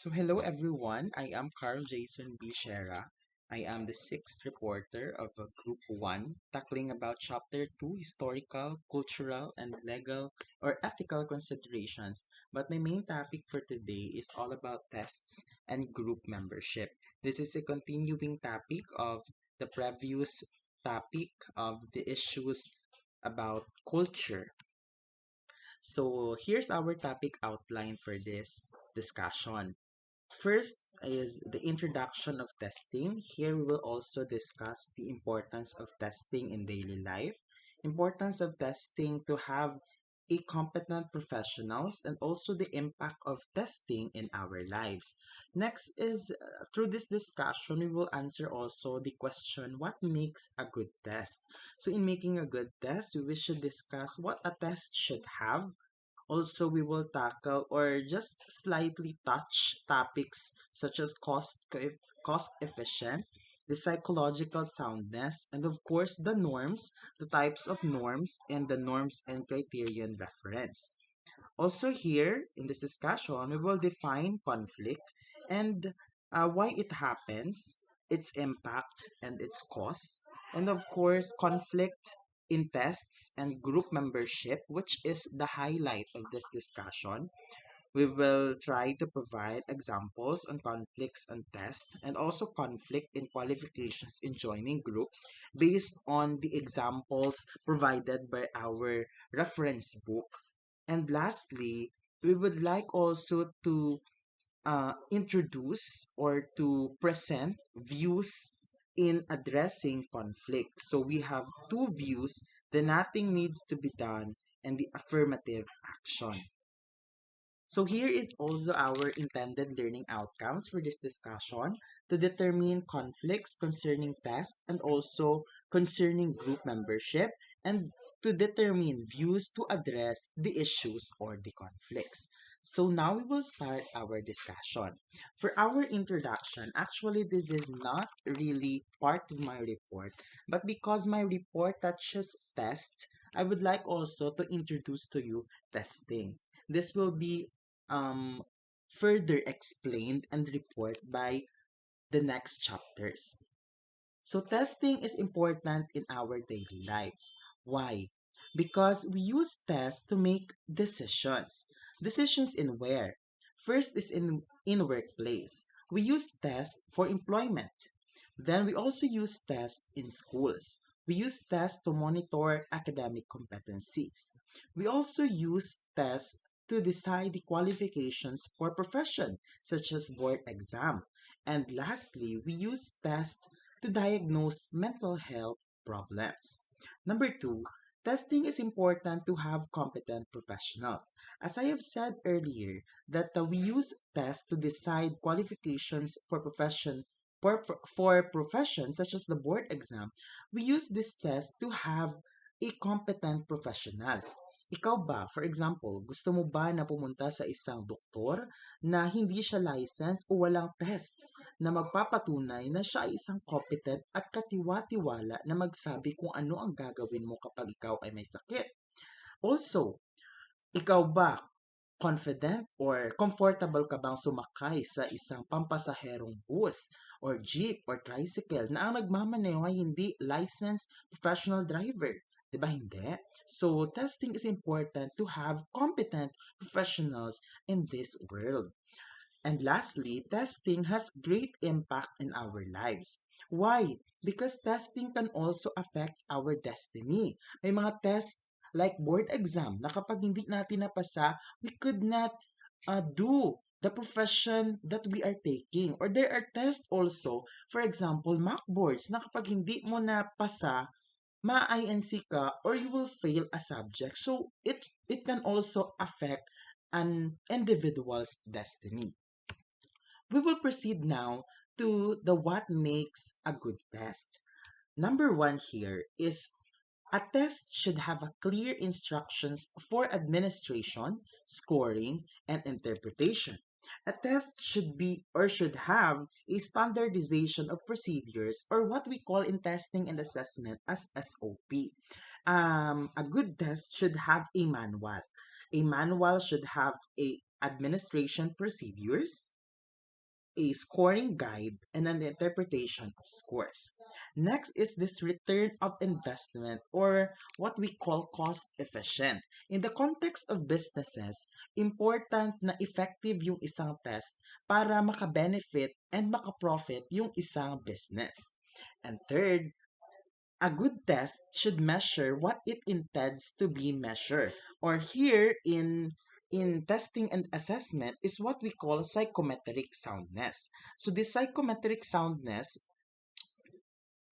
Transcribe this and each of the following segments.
So hello everyone, I am Carl Jason B. Shera. I am the sixth reporter of Group 1, tackling about Chapter 2, historical, cultural, and legal or ethical considerations. But my main topic for today is all about tests and group membership. This is a continuing topic of the previous topic of the issues about culture. So here's our topic outline for this discussion. First is the introduction of testing. Here we will also discuss the importance of testing in daily life, importance of testing to have a competent professionals, and also the impact of testing in our lives. Next is through this discussion, we will answer also the question, what makes a good test? So in making a good test, we should discuss what a test should have. Also, we will tackle or just slightly touch topics such as cost efficient, the psychological soundness, and of course the norms, the types of norms, and the norms and criterion reference. Also here in this discussion, we will define conflict and why it happens, its impact and its cause, and of course conflict in tests and group membership, which is the highlight of this discussion. We will try to provide examples on conflicts and tests and also conflict in qualifications in joining groups based on the examples provided by our reference book. And lastly, we would like also to introduce or to present views in addressing conflict. So we have two views: the nothing needs to be done and the affirmative action. So here is also our intended learning outcomes for this discussion to determine conflicts concerning tests and also concerning group membership, and to determine views to address the issues or the conflicts. So now we will start our discussion. For our introduction, actually this is not really part of my report, but because my report touches tests, I would like also to introduce to you testing. This will be um, further explained and report by the next chapters. So testing is important in our daily lives. Why? Because we use tests to make decisions. Decisions in where? First is in workplace. We use tests for employment. Then we also use tests in schools. We use tests to monitor academic competencies. We also use tests to decide the qualifications for profession, such as board exam. And lastly, we use tests to diagnose mental health problems. Number two, testing is important to have competent professionals. As I have said earlier, that we use tests to decide qualifications for for professions such as the board exam. We use this test to have a competent professionals. Ikaw ba, for example, gusto mo ba na pumunta sa isang doktor na hindi siya license o walang test na magpapatunay na siya ay isang competent at katiwa-tiwala na magsabi kung ano ang gagawin mo kapag ikaw ay may sakit? Also, ikaw ba confident or comfortable ka bang sumakay sa isang pampasaherong bus or jeep or tricycle na ang nagmamaneho ay hindi licensed professional driver? 'Di ba hindi? So, testing is important to have competent professionals in this world. And lastly, testing has great impact in our lives. Why? Because testing can also affect our destiny. May mga tests like board exam na kapag hindi natin napasa, we could not do the profession that we are taking. Or there are tests also, for example, mock boards na kapag hindi mo napasa, ma-INC ka or you will fail a subject. So it can also affect an individual's destiny. We will proceed now to the what makes a good test. Number one here is a test should have a clear instructions for administration, scoring, and interpretation. A test should be or should have a standardization of procedures or what we call in testing and assessment as SOP. A good test should have a manual. A manual should have a administration procedures, a scoring guide, and an interpretation of scores. Next is this return of investment, or what we call cost efficient. In the context of businesses, important na effective yung isang test para makabenefit and makaprofit yung isang business. And third, a good test should measure what it intends to be measured. Or here in testing and assessment is what we call psychometric soundness. So the psychometric soundness,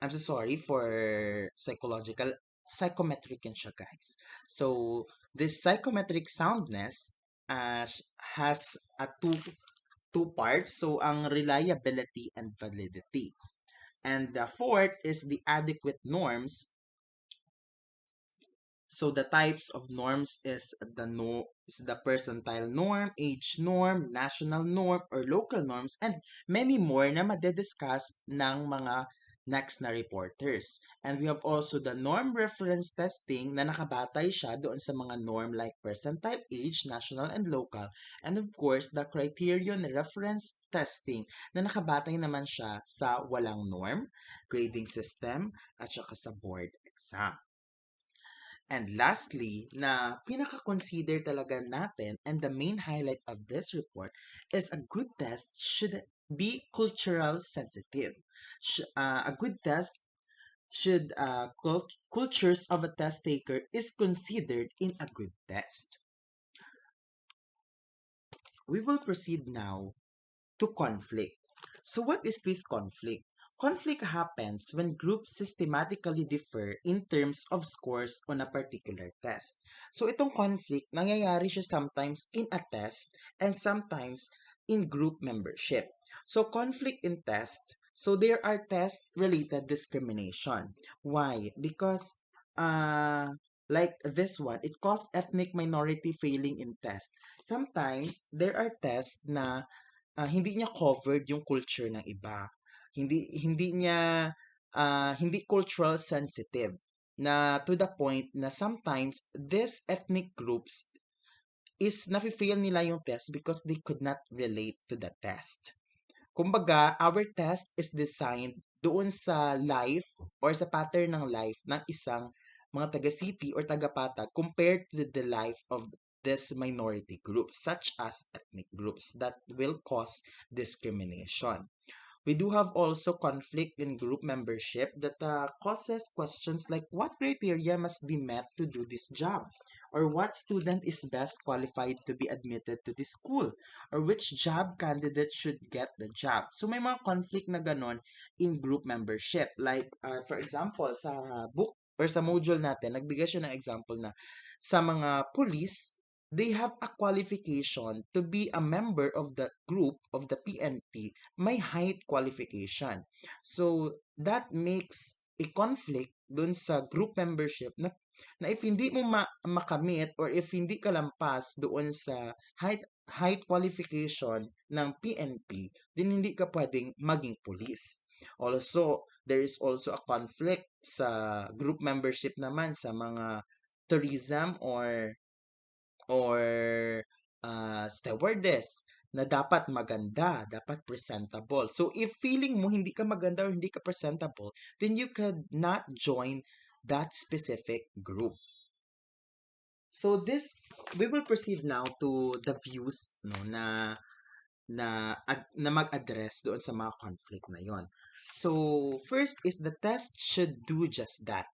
I'm so sorry for psychometric yun siya, guys. So this psychometric soundness has a two parts. So ang reliability and validity. And the fourth is the adequate norms. So the types of norms is the percentile norm, age norm, national norm, or local norms, and many more na madediscuss ng mga next na reporters. And we have also the norm reference testing na nakabatay siya doon sa mga norm like percentile, age, national, and local. And of course, the criterion reference testing na nakabatay naman siya sa walang norm, grading system, at saka sa board exam. And lastly, na pinaka-consider talaga natin and the main highlight of this report is a good test should be cultural sensitive. A good test should cultures of a test taker is considered in a good test. We will proceed now to conflict. So what is this conflict? Conflict happens when groups systematically differ in terms of scores on a particular test. So itong conflict, nangyayari siya sometimes in a test and sometimes in group membership. So conflict in test, so there are test-related discrimination. Why? Because like this one, it caused ethnic minority failing in test. Sometimes there are tests na hindi niya covered yung culture ng iba. Hindi niya hindi cultural sensitive na to the point na sometimes these ethnic groups is nafi-fail nila yung test because they could not relate to the test. Kumbaga, our test is designed doon sa life or sa pattern ng life ng isang mga taga-city or taga-patag compared to the life of this minority groups such as ethnic groups that will cause discrimination. We do have also conflict in group membership that causes questions like what criteria must be met to do this job, or what student is best qualified to be admitted to this school, or which job candidate should get the job. So may mga conflict na ganon in group membership. Like for example, sa book or sa module natin, nagbigay siya ng example na sa mga police, they have a qualification to be a member of the group of the PNP, may height qualification. So, that makes a conflict dun sa group membership na if hindi mo makamit or if hindi ka lampas doon sa height qualification ng PNP, then hindi ka pwedeng maging police. Also, there is also a conflict sa group membership naman sa mga tourism or stewardess na dapat maganda, dapat presentable. So, if feeling mo hindi ka maganda or hindi ka presentable, then you could not join that specific group. So, we will proceed now to the views no, na mag-address doon sa mga conflict na yon. So, first is the test should do just that.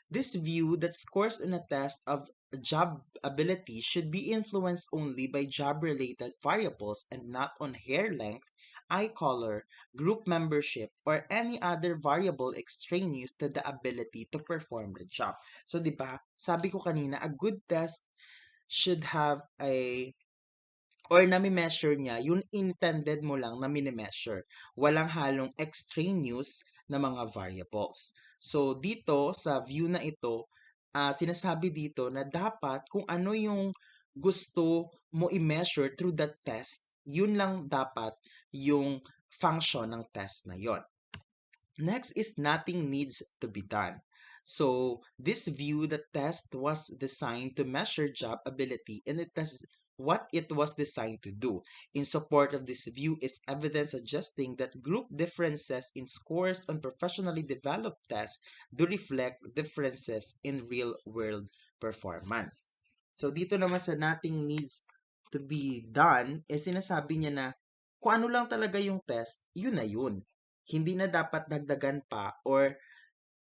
This view that scores on a test of job ability should be influenced only by job-related variables and not on hair length, eye color, group membership, or any other variable extraneous to the ability to perform the job. So, di ba, sabi ko kanina, a good test should have or nami-measure niya, yung intended mo lang na mini-measure. Walang halong extraneous na mga variables. So, dito, sa view na ito, sinasabi dito na dapat kung ano yung gusto mo i-measure through that test, yun lang dapat yung function ng test na yon. Next is nothing needs to be done. So, this view, the test was designed to measure job ability and it does what it was designed to do. In support of this view is evidence suggesting that group differences in scores on professionally developed tests do reflect differences in real-world performance. So dito naman sa nothing needs to be done, sinasabi niya na kung ano lang talaga yung test, yun na yun. Hindi na dapat dagdagan pa or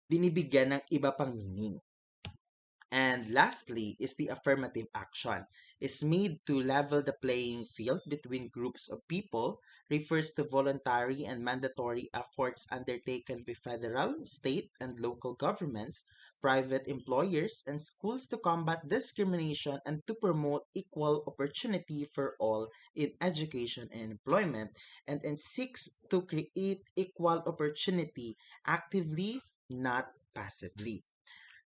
binibigyan ng iba pang meaning. And lastly is the affirmative action. Is made to level the playing field between groups of people, refers to voluntary and mandatory efforts undertaken by federal, state, and local governments, private employers, and schools to combat discrimination and to promote equal opportunity for all in education and employment, and seeks to create equal opportunity actively, not passively.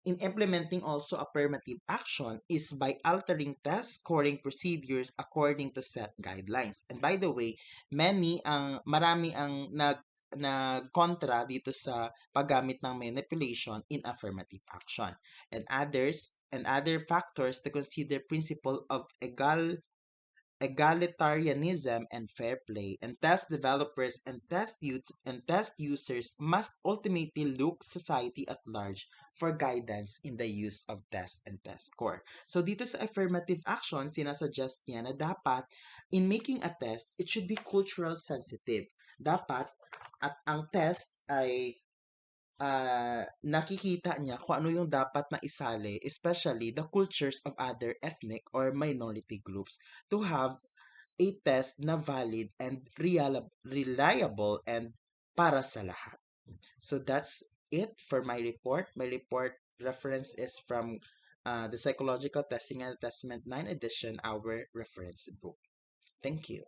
In implementing also affirmative action is by altering test scoring procedures according to set guidelines. And by the way, marami ang nagkontra dito sa paggamit ng manipulation in affirmative action. And other factors to consider principle of egalitarianism and fair play, and test developers and test users must ultimately look society at large for guidance in the use of test and test score. So dito sa affirmative action, sinasuggest niya na dapat in making a test, it should be cultural sensitive. Dapat at ang test ay nakikita niya kung ano yung dapat na isali, especially the cultures of other ethnic or minority groups to have a test na valid and reliable and para sa lahat. So that's it for my report. My report reference is from the Psychological Testing and Assessment 9 edition, our reference book. Thank you.